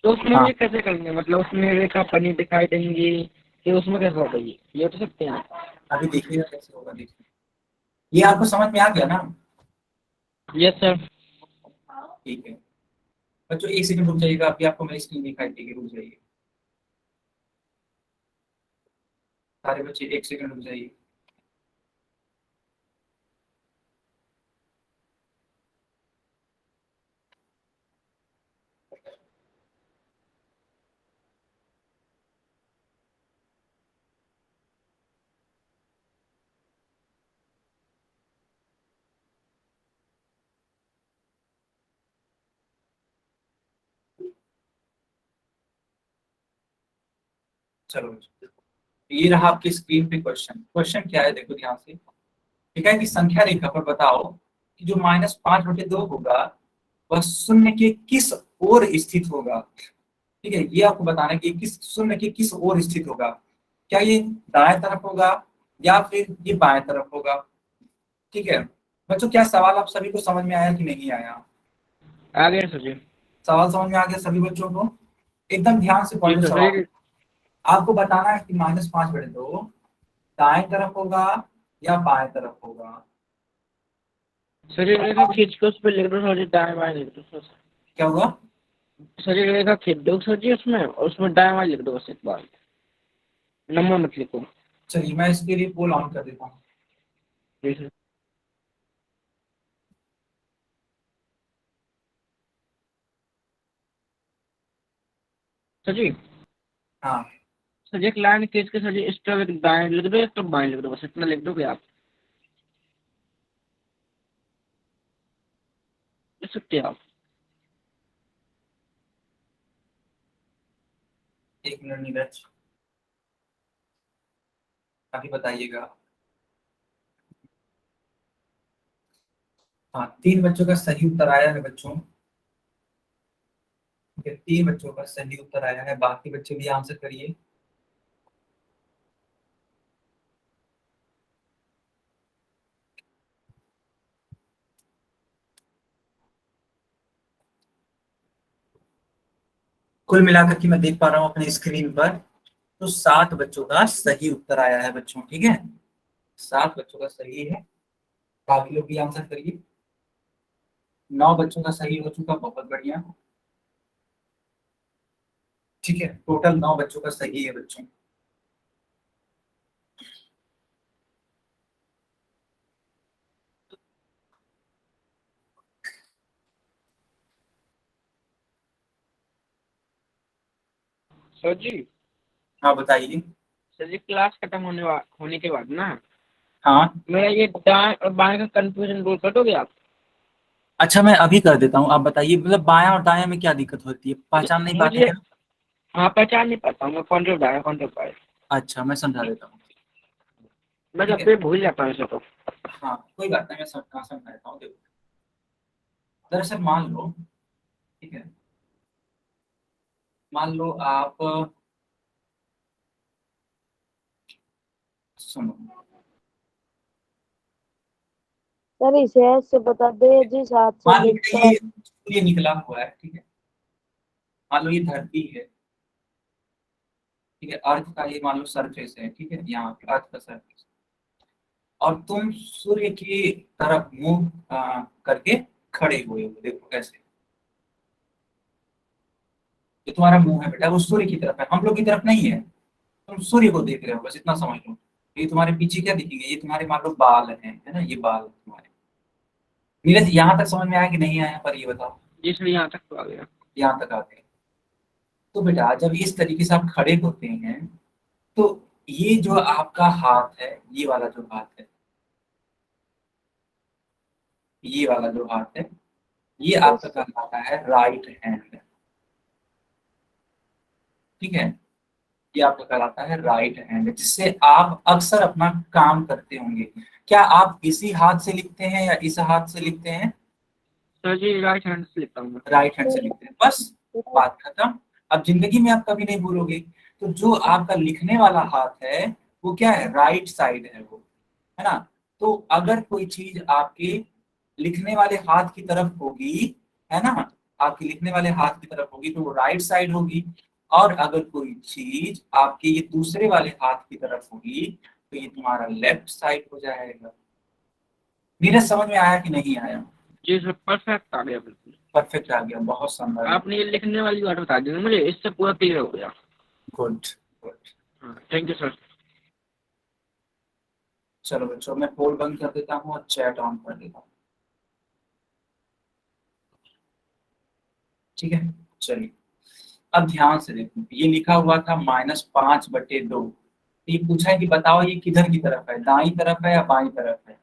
तो उसमें हाँ ये कैसे करेंगे? मतलब उसमें रेखा बनी दिखाई देंगी कि उसमें कैसे होगा? ये तो सकते हैं। अभी देखिएगा कैसे होगा, देखिए ये आपको समझ में आ गया ना? Yes sir. ठीक है बच्चों, एक सेकंड रुक जाइएगा, अभी आपको मेरी स्क्रीन दिखाई देगी, रुक जाइए सारे बच्चे, एक सेकंड रुक जाइए। चलो बच्चों, ये रहा आपकी स्क्रीन पे क्वेश्चन। क्वेश्चन क्या है देखो ध्यान से, ठीक है, कि संख्या रेखा पर बताओ कि जो -5/2 होगा वह शून्य के किस ओर स्थित होगा। ठीक है, ये आपको बताना है कि किस शून्य के किस ओर स्थित होगा, क्या ये दाएं तरफ होगा या फिर ये बाएं तरफ होगा। ठीक है बच्चों, क्या सवाल आप सभी को समझ में आया कि नहीं आया? आ गए सर जी। सवाल समझ में आ गया सभी बच्चों को? एकदम ध्यान से जी पढ़ो सवाल। सर। आपको बताना है कि -5/2 दाएं तरफ होगा या बाएं तरफ होगा। सर रेखा खींच के उस पर लिख दो सर जी, दाएं बाएं लिख दो सर। क्या हुआ? सर रेखा खींच दो सर जी उसमें, और उसमें दाएं बाएं लिख दो बस एक बार, नंबर मत लिखो। चलिए मैं इसके लिए पोल ऑन कर देता हूँ। जी सर। सर जी, हाँ सर जी एक लाइन खींच के सर जी इस तरफ एक दाएं लिख दो, एक तरफ बाएं लिख दो, बस इतना लिख दोगे आप, लिख सकते हैं आप। 1 मिनट नीरज, अभी बताइएगा। हाँ 3 बच्चों का सही उत्तर आया है बच्चों। ठीक है, 3 बच्चों का सही उत्तर आया है, बाकी बच्चे भी आंसर करिए। कुल मिलाकर के मैं देख पा रहा हूँ अपने स्क्रीन पर, तो 7 बच्चों का सही उत्तर आया है बच्चों। ठीक है, 7 बच्चों का सही है, बाकी लोग भी आंसर करिए। 9 बच्चों का सही हो चुका, बहुत बढ़िया। ठीक है, टोटल 9 बच्चों का सही है बच्चों। सर जी, हाँ बताइए। सर जी क्लास खत्म होने के बाद ना, हाँ मेरा ये दाएं और बाएं का कंफ्यूजन दूर कर दोगे आप? अच्छा, मैं अभी कर देता हूँ, आप बताइए मतलब बायां और दायां में क्या दिक्कत होती है, पहचान नहीं पाते मुझे, क्या? हाँ पहचान नहीं पाता हूँ मैं, कौन सा दाएं कौन सा बाएं, अच्छा मैं समझा देता हूँ। मैं ठीक जब है, भी भूल जाता हूँ इसे तो। हाँ कोई बात नहीं, मैं समझा देता हूँ। देखो दरअसल मान लो, ठीक है, मान लो आप, सुनो, सर इसे ऐसे बता दे जिस हाथ से मान लो बेटा लिखता है। ये निकला हुआ है, ठीक है, मान लो ये धरती है, ठीक है, अर्थ का ये मान लो सरफेस है, ठीक है, यहाँ पे अर्थ का सरफेस, और तुम सूर्य की तरफ मुंह करके खड़े हुए हो, देखो कैसे, जो तुम्हारा मुंह है बेटा वो सूर्य की तरफ है, हम लोग की तरफ नहीं है, तुम सूर्य को देख रहे हो, बस इतना समझ लो। ये तुम्हारे पीछे क्या दिखेंगे, ये तुम्हारे मान लो बाल हैं, है ना, ये बाल हैं तुम्हारे। नीरज यहाँ तक समझ में आया कि नहीं आया, पर ये बताओ। जी सर, यहाँ तक तो आ गया। यहाँ तक आ गए। तो बेटा जब इस तरीके से आप खड़े होते हैं, तो ये जो आपका हाथ है, ये वाला जो हाथ है, ये वाला जो हाथ है, ये आपका यस कहलाता है राइट हैंड। ठीक है, ये आपका कहलाता है राइट हैंड, जिससे आप अक्सर अपना काम करते होंगे। क्या आप इसी हाथ से लिखते हैं या इस हाथ से लिखते हैं? सर जी राइट हैंड से लिखता हूँ मैं। राइट हैंड से लिखते हैं, बस बात खत्म। अब जिंदगी में आप कभी नहीं भूलोगे। तो जो आपका लिखने वाला हाथ है वो क्या है, राइट साइड है वो, है ना। तो अगर कोई चीज आपके लिखने वाले हाथ की तरफ होगी, है ना, आपके लिखने वाले हाथ की तरफ होगी तो वो राइट साइड होगी। और अगर कोई चीज आपके ये दूसरे वाले हाथ की तरफ होगी तो ये तुम्हारा लेफ्ट साइड हो जाएगा। नीरज समझ में आया कि नहीं आया? जी सर, परफेक्ट आ गया बिल्कुल। परफेक्ट आ गया, बहुत शानदार। आपने ये लिखने वाली बात बता दी ना मुझे, इससे पूरा क्लियर हो गया। Good good. हाँ थैंक यू सर। चलो बच्चों, मैं पोल बंद कर देता हूँ और चैट ऑन कर देता हूँ। ठीक है, चलिए अब ध्यान से देखो, ये लिखा हुआ था -5/2। ये पूछा है कि बताओ ये किधर की तरफ है, दाई तरफ है या बाई तरफ है।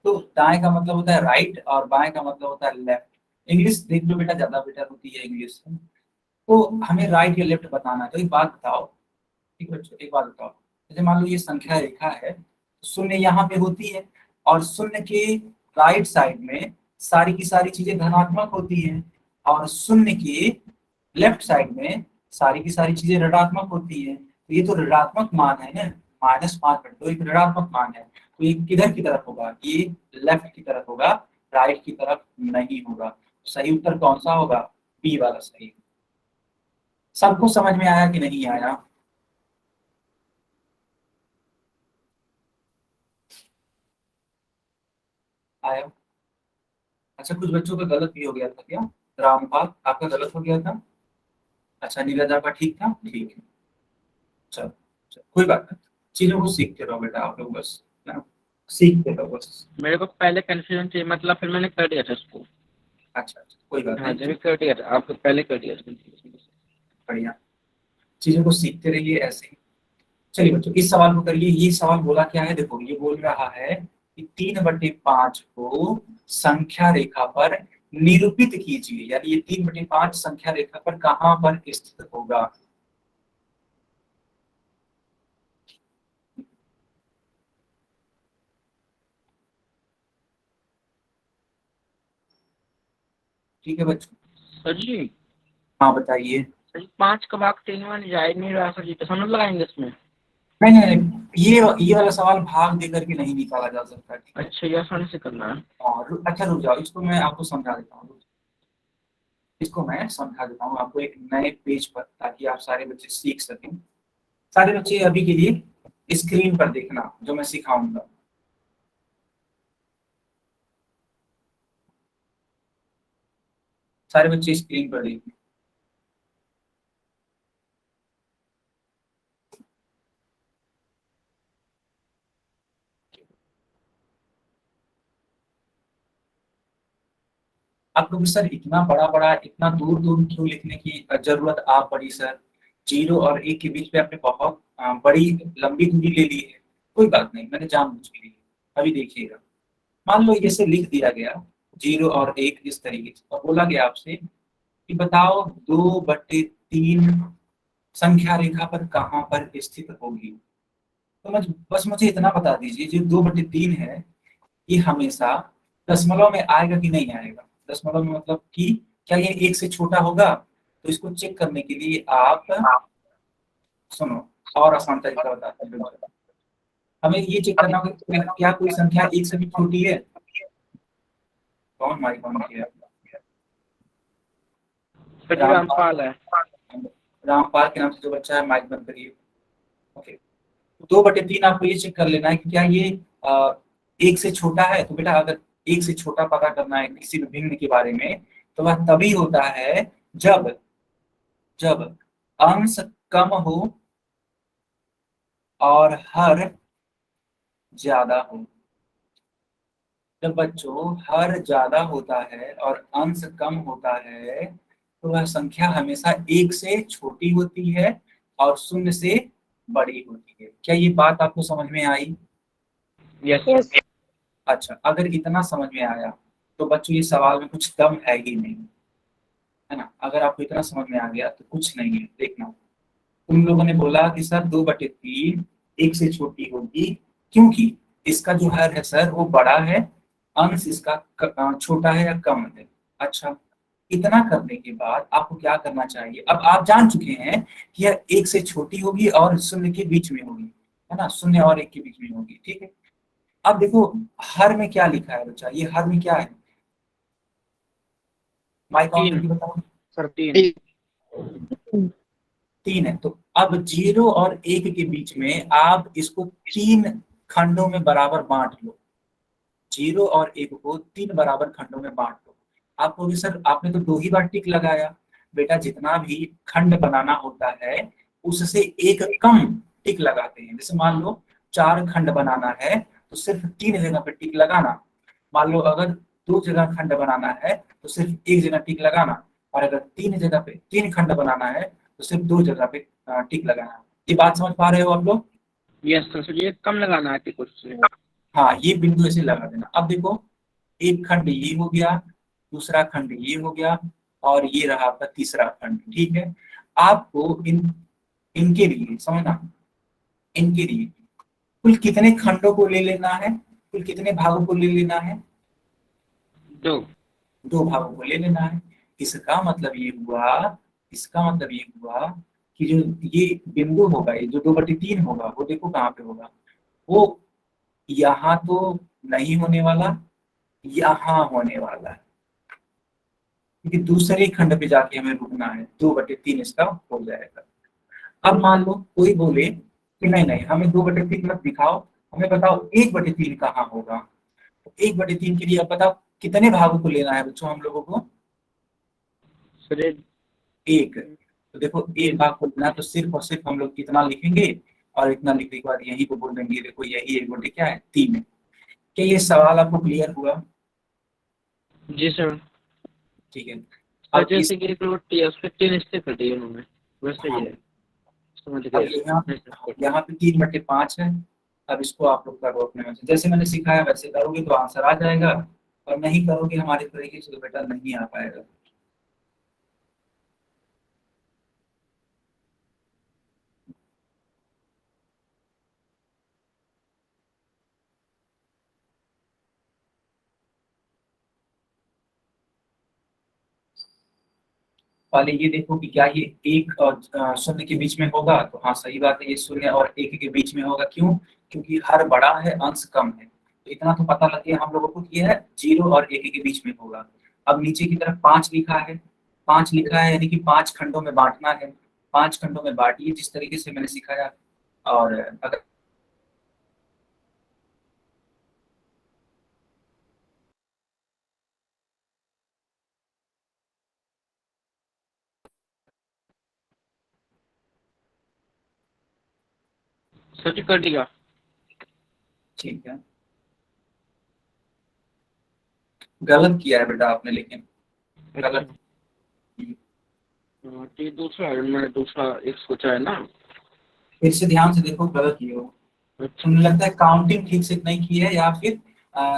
तो दाएं का मतलब होता है राइट और बाएं का मतलब होता है लेफ्ट। इंग्लिश देख लो बेटा, ज्यादा बेटर होती है इंग्लिश। तो हमें राइट या लेफ्ट बताना है। तो एक बात बताओ, ठीक है बच्चों, एक बात बताओ, जैसे मान लो ये संख्या रेखा है, शून्य यहाँ पे होती है, और शून्य के राइट साइड में सारी की सारी चीजें धनात्मक होती हैं, और शून्य के लेफ्ट साइड में सारी की सारी चीजें ऋणात्मक होती हैं। तो ये तो ऋणात्मक मान है ना, -5/2 एक ऋणात्मक मान है। तो ये किधर की तरफ होगा, ये लेफ्ट की तरफ होगा, राइट की तरफ नहीं होगा। सही उत्तर कौन सा होगा, बी वाला सही। सबको समझ में आया कि नहीं आया? आया। अच्छा, कुछ बच्चों का गलत भी हो गया था क्या? रामपाल, आपका गलत हो गया था? अच्छा, नीरज आपका ठीक था? ठीक है, चलो चलो, कोई बात नहीं, चीजों को सीखते रहो बेटा आप लोग, बस ना, सीखते रहो बस। मेरे को पहले कंफ्यूजन थी, मतलब फिर मैंने कर दिया था उसको। अच्छा अच्छा, कोई बात हाँ नहीं, जब कर दिया था, आपको पहले कर दिया था। बढ़िया, चीजों को सीखते रहिए ऐसे ही। चलिए बच्चों, इस सवाल को करिए। ये सवाल बोला क्या है, देखो ये बोल रहा है कि 3/5 को संख्या रेखा पर निरूपित कीजिए, यानी ये 3/5 संख्या रेखा पर कहां पर स्थित होगा। ठीक है बच्चों, सर जी, हाँ बताइए। सर जी 5 का भाग 3 में जा ही नहीं रहा सर जी, तो समझ लगाएंगे इसमें। नहीं नहीं नहीं, ये वाला सवाल भाग देकर के नहीं निकाला जा सकता, ठीक है। अच्छा, ये आसानी से करना है। और अच्छा रुक जाओ, इसको मैं आपको समझा देता हूँ, इसको मैं समझा देता हूँ आपको एक नए पेज पर, ताकि आप सारे बच्चे सीख सकें। सारे बच्चे अभी के लिए स्क्रीन पर देखना जो मैं सिखाऊंगा। सारे बच्चे स्क्रीन पर देखना। आप लोग सर इतना बड़ा बड़ा, इतना दूर दूर क्यों लिखने की जरूरत आप पड़ी सर? 0 और 1 के बीच में आपने बहुत बड़ी लंबी दूरी ले ली है। कोई बात नहीं, मैंने जानबूझ के ली। अभी देखिएगा, मान लो जैसे लिख दिया गया 0 और 1 इस तरीके से, और बोला गया आपसे कि बताओ 2/3 संख्या रेखा पर कहां पर स्थित होगी। तो बस मुझे इतना बता दीजिए, जो 2/3 है ये हमेशा दशमलव में आएगा कि नहीं आएगा? दशमलव में मतलब कि क्या ये 1 से छोटा होगा? तो इसको चेक करने के लिए आप सुनो, और आसान तरीका बताते हैं बच्चों। हमें ये चेक करना होगा कि क्या कोई संख्या 1 से भी छोटी है। कौन माइक ऑन किया? सर जी रामपाल, रामपाल है। रामपाल के नाम से जो बच्चा है, माइक बंद करिए। ओके, 2/3 आपको ये चेक कर लेना है कि क्या ये 1 से छोटा है। तो बेटा अगर 1 से छोटा पता करना है किसी भी भिन्न के बारे में, तो वह तभी होता है जब जब अंश कम हो और हर ज्यादा हो। जब बच्चों हर ज्यादा होता है और अंश कम होता है, तो वह संख्या हमेशा 1 से छोटी होती है और 0 से बड़ी होती है। क्या ये बात आपको समझ में आई? Yes yes. सर। अच्छा, अगर इतना समझ में आया तो बच्चों ये सवाल में कुछ दम है ही नहीं, है ना। अगर आपको इतना समझ में आ गया तो कुछ नहीं है। देखना, तुम लोगों ने बोला कि सर 2/3 1 से छोटी होगी, क्योंकि इसका जो हर है सर वो बड़ा है, अंश इसका छोटा है या कम है। अच्छा, इतना करने के बाद आपको क्या करना चाहिए? अब आप जान चुके हैं कि यह 1 से छोटी होगी और 0 के बीच में होगी, है ना, 0 और 1 के बीच में होगी, ठीक है। अब देखो, हर में क्या लिखा है बच्चा, ये हर में क्या है? माइक ऑन 3 करके बताओ। सर, 3। 3 है, तो अब 0 और 1 के बीच में आप इसको 3 खंडों में बराबर बांट लो। 0 और 1 को 3 बराबर खंडों में बांट लो। आप कहोगे सर आपने तो 2 ही बार टिक लगाया। बेटा जितना भी खंड बनाना होता है उससे एक कम टिक लगाते हैं। जैसे मान लो 4 खंड बनाना है तो सिर्फ 3 जगह पे टिक लगाना। मान लो अगर 2 जगह खंड बनाना है तो सिर्फ 1 जगह टिक लगाना। और अगर 3 जगह पे 3 खंड बनाना है तो सिर्फ 2 जगह पे टिक लगाना। ये बात समझ पा रहे हो आप लोग? यस सर, ये कम लगाना है कुछ से। हाँ, ये बिंदु ऐसे लगा देना। अब देखो, एक खंड ये हो गया, दूसरा खंड ये हो गया, और ये रहा आपका तीसरा खंड, ठीक है। आपको इनके लिए समझना, इनके लिए कुल कितने खंडों को ले लेना है, कुल कितने भागों को ले लेना है? 2। 2 भागों को ले लेना है। इसका मतलब ये हुआ, इसका मतलब ये हुआ कि जो ये बिंदु होगा, ये जो 2/3 होगा, वो देखो कहाँ पे होगा। वो यहाँ तो नहीं होने वाला, यहाँ होने वाला है, क्योंकि दूसरे खंड पे जाके हमें रुकना है। 2/3 इसका हो जाएगा। अब मान लो कोई बोले कि नहीं नहीं, हमें 2/3 मत दिखाओ, हमें बताओ 1/3 कहाँ होगा। तो 1/3 के लिए अब बताओ कितने भागों को लेना है बच्चों हम लोगों को? सर एक। तो देखो एक भाग को लेना है, तो सिर्फ और सिर्फ हम लोग कितना लिखेंगे, और इतना लिखने के बाद यही को बोल देंगे देखो यही 1/3 क्या है 3 है। क्या ये सवाल आपको क्लियर हुआ? जी सर। ठीक है। और अब इस जैसे कि एक रोटी है उसपे 3 हिस्से कर दिए उन्होंने, वैसे हाँ, ही है, समझ अब गए। यहाँ पे 3/5 है। अब इसको आप लोग करो अपने में से, जैसे मैंने सिखाया वैसे करोगे तो आंसर आ जाएगा, और नहीं करोगे हमारे तरीके से तो बेटा नहीं आ पाएगा। पहले ये देखो कि क्या ये एक और शून्य के बीच में होगा, तो हाँ सही बात है, ये शून्य और एक के बीच में होगा। क्यों? क्योंकि हर बड़ा है अंश कम है, तो इतना तो पता लग गया हम लोगों को कि यह 0 और 1 के बीच में होगा। अब नीचे की तरफ 5 लिखा है, 5 लिखा है यानी कि 5 खंडों में बांटना है। 5 खंडों में बांटिए जिस तरीके से मैंने सिखाया। और अगर सच कर दिया। ठीक है, गलत किया है बेटा आपने, लेकिन गलत। हाँ, तो ये दूसरा है, मैंने दूसरा एक सोचा है ना। फिर से ध्यान से देखो, गलत किए हो। अच्छा, मुझे लगता है काउंटिंग ठीक से नहीं की है, या फिर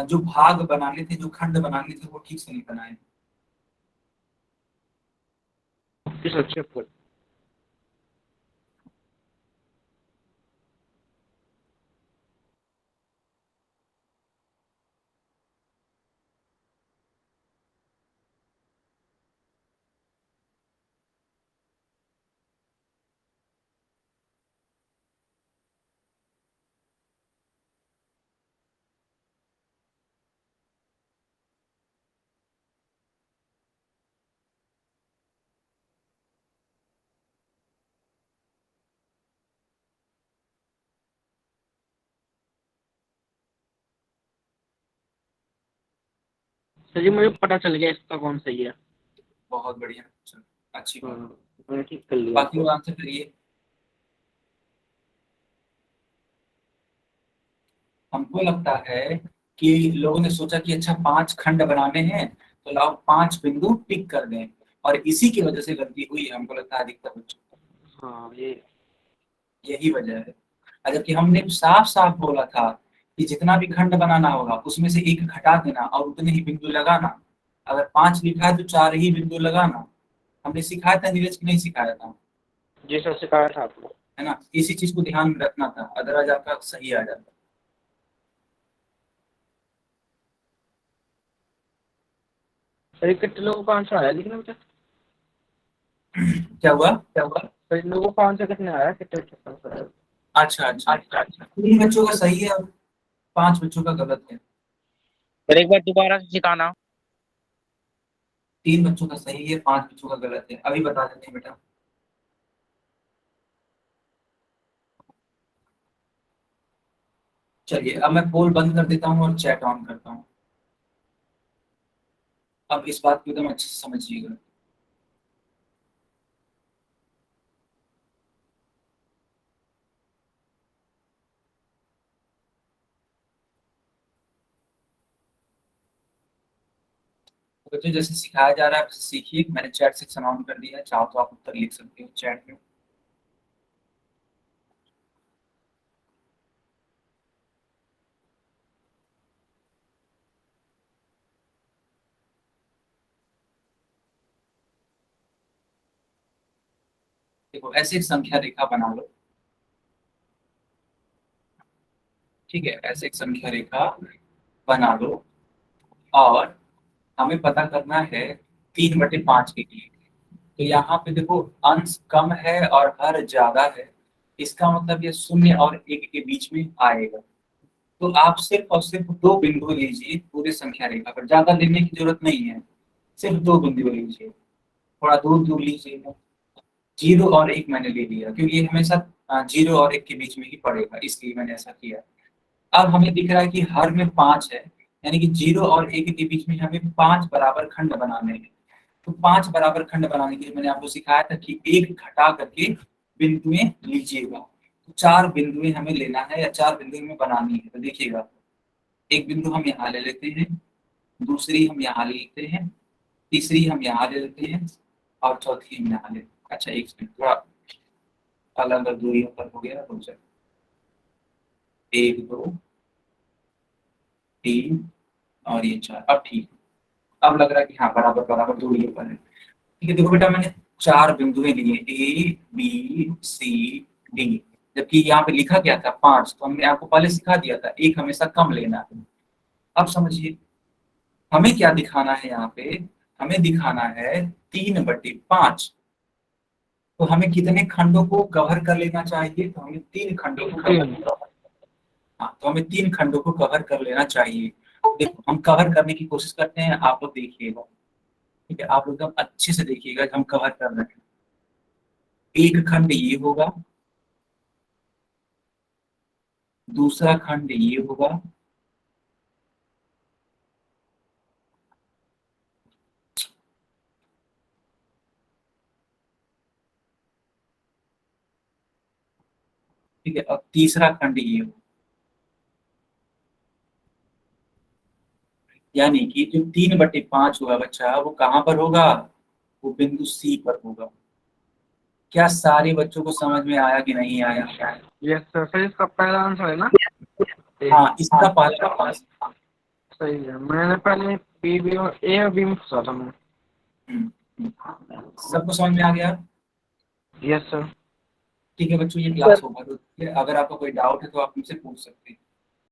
जो भाग बनाने थे, जो खंड बनाने थे, वो ठीक से नहीं बनाए। किस अच्छे पर। सर जी मुझे पता चल गया इसका कौन सही है। बहुत बढ़िया, चलो अच्छी हाँ, बात। मैंने ठीक कर लिया बाकी इसको। लोग आंसर करिए। हमको लगता है कि लोगों ने सोचा कि अच्छा 5 खंड बनाने हैं, तो लाओ 5 बिंदु टिक कर दें, और इसी की वजह से गलती हुई है हमको लगता है अधिकतर बच्चों को। हाँ ये। यही वजह है। जबकि हमने साफ साफ बोला था कि जितना भी खंड बनाना होगा उसमें से एक घटा देना और उतने ही बिंदु लगाना। अगर 5 लिखा है तो 4 ही बिंदु लगाना। हमने सिखाया था नीरज की नहीं सिखाया था? जी सर सिखाया था आपको। है ना, इसी चीज को ध्यान में रखना था, अदरवाइज आपका सही आ जाता। सर ये कितने लोगों का आंसर आया लेकिन बेटा। क्या हुआ? सर इन लोगों का आंसर कितने आया, कितने बच्चों का आंसर आया। अच्छा अच्छा अच्छा, 3 बच्चों का सही है और 5 बच्चों का गलत है। सर एक बार दोबारा से सिखाना। 3 बच्चों का सही है, 5 बच्चों का गलत है, अभी बता देते हैं बेटा। चलिए अब मैं पोल बंद कर देता हूँ और चैट ऑन करता हूँ। अब इस बात को एकदम अच्छे से समझिएगा। तो जैसे सिखाया जा रहा है वैसे सीखिए। मैंने चैट सेक्शन ऑन कर दिया है, चाहो तो आप उत्तर लिख सकते हो चैट में। देखो ऐसे एक संख्या रेखा बना लो। ठीक है, ऐसे एक संख्या रेखा बना लो, और हमें पता करना है 3/5 के लिए। तो यहाँ पे देखो अंश कम है और हर ज्यादा है, इसका मतलब ये शून्य और एक के बीच में आएगा। तो आप सिर्फ और सिर्फ 2 बिंदु लीजिए पूरे संख्या रेखा पर, ज्यादा लेने की जरूरत नहीं है। सिर्फ 2 बिंदु लीजिए, थोड़ा दूर दूर लीजिएगा। 0 और 1 मैंने ले लिया क्योंकि ये हमेशा 0 और 1 के बीच में ही पड़ेगा, इसलिए मैंने ऐसा किया। अब हमें दिख रहा है कि हर में 5 है, यानी कि 0 और 1 के बीच में हमें 5 बराबर खंड बनाने हैं। तो 5 बराबर खंड बनाने के लिए मैंने आपको सिखाया था कि एक घटा करके बिंदुएं लीजिएगा। तो 4 बिंदुएं हमें लेना है या 4 बिंदुएं हमें बनानी है। तो देखिएगा, एक बिंदु हम यहाँ ले लेते हैं, दूसरी हम यहाँ ले लेते हैं, तीसरी हम यहाँ ले लेते हैं और चौथी हम यहाँ ले लेते हैं। अच्छा, एक मिनट, थोड़ा अलग अलग दूरियों पर हो गया। तो चलो 1 2 3 और ये 4, अब ठीक, अब लग रहा है कि हाँ बराबर बराबर दूरियों पर है। ठीक है, देखो बेटा मैंने 4 बिंदुएं लिए, A B C D, जबकि यहाँ पे लिखा गया था 5, तो हमने आपको पहले सिखा दिया था एक हमेशा कम लेना है। अब समझिए हमें क्या दिखाना है, यहाँ पे हमें दिखाना है 3/5। तो हमें कितने खंडों को कवर कर लेना चाहिए? तो हमें 3 खंडों को कवर, हाँ तो हमें 3 खंडों को कवर कर लेना चाहिए। देखो हम कवर करने की कोशिश करते हैं, आप लोग देखिएगा, ठीक है, आप लोग एकदम अच्छे से देखिएगा कि हम कवर कर रहे हैं। एक खंड ये होगा, दूसरा खंड ये होगा, ठीक है, और तीसरा खंड ये होगा। यानी कि जो 3/5 होगा बच्चा, वो कहाँ पर होगा? वो बिंदु सी पर होगा। क्या सारे बच्चों को समझ में आया कि नहीं आया? यस सर, फिर इसका पहला आंसर है ना? हाँ, इसका पहला पास। सही है, मैंने पहले बी और ए और बी में फंसा था मैं। सबको समझ में आ गया? Yes sir. ठीक है बच्चों, ये क्लास होगा, तो अगर आपका कोई डाउट है तो आप मुझसे पूछ सकते हैं।